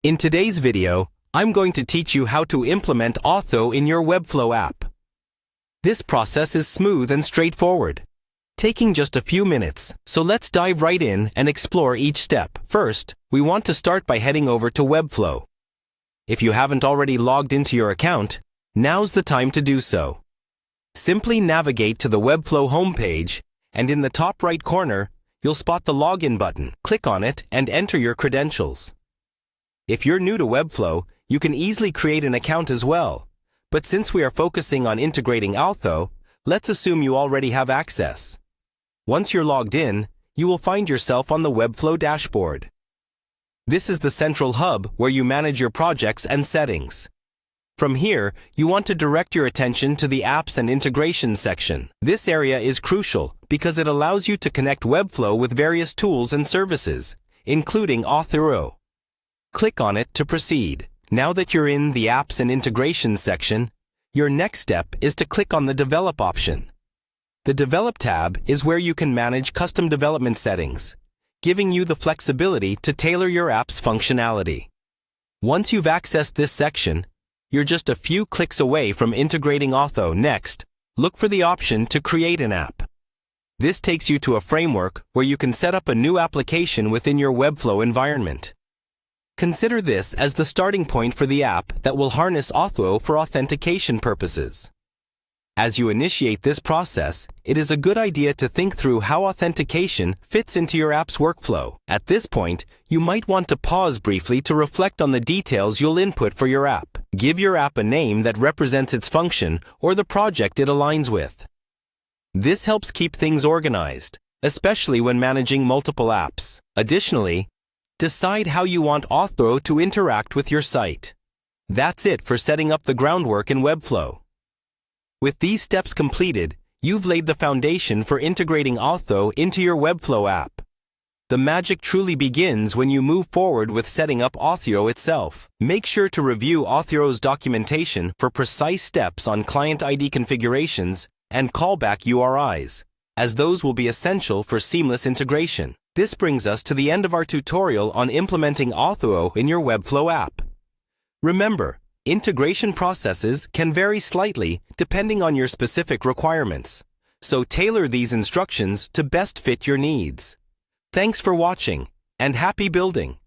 In today's video, I'm going to teach you how to implement Auth0 in your Webflow app. This process is smooth and straightforward, taking just a few minutes, so let's dive right in and explore each step. First, we want to start by heading over to Webflow. If you haven't already logged into your account, now's the time to do so. Simply navigate to the Webflow homepage, and in the top right corner, you'll spot the Login button. Click on it and enter your credentials. If you're new to Webflow, you can easily create an account as well. But since we are focusing on integrating Auth0, let's assume you already have access. Once you're logged in, you will find yourself on the Webflow dashboard. This is the central hub where you manage your projects and settings. From here, you want to direct your attention to the Apps and Integrations section. This area is crucial because it allows you to connect Webflow with various tools and services, including Auth0. Click on it to proceed. Now that you're in the Apps and Integrations section, your next step is to click on the Develop option. The Develop tab is where you can manage custom development settings, giving you the flexibility to tailor your app's functionality. Once you've accessed this section, you're just a few clicks away from integrating Auth0. Next, look for the option to create an app. This takes you to a framework where you can set up a new application within your Webflow environment. Consider this as the starting point for the app that will harness Auth0 for authentication purposes. As you initiate this process, it is a good idea to think through how authentication fits into your app's workflow. At this point, you might want to pause briefly to reflect on the details you'll input for your app. Give your app a name that represents its function or the project it aligns with. This helps keep things organized, especially when managing multiple apps. Additionally, decide how you want Auth0 to interact with your site. That's it for setting up the groundwork in Webflow. With these steps completed, you've laid the foundation for integrating Auth0 into your Webflow app. The magic truly begins when you move forward with setting up Auth0 itself. Make sure to review Auth0's documentation for precise steps on client ID configurations and callback URIs, as those will be essential for seamless integration. This brings us to the end of our tutorial on implementing Auth0 in your Webflow app. Remember, integration processes can vary slightly depending on your specific requirements, so tailor these instructions to best fit your needs. Thanks for watching, and happy building!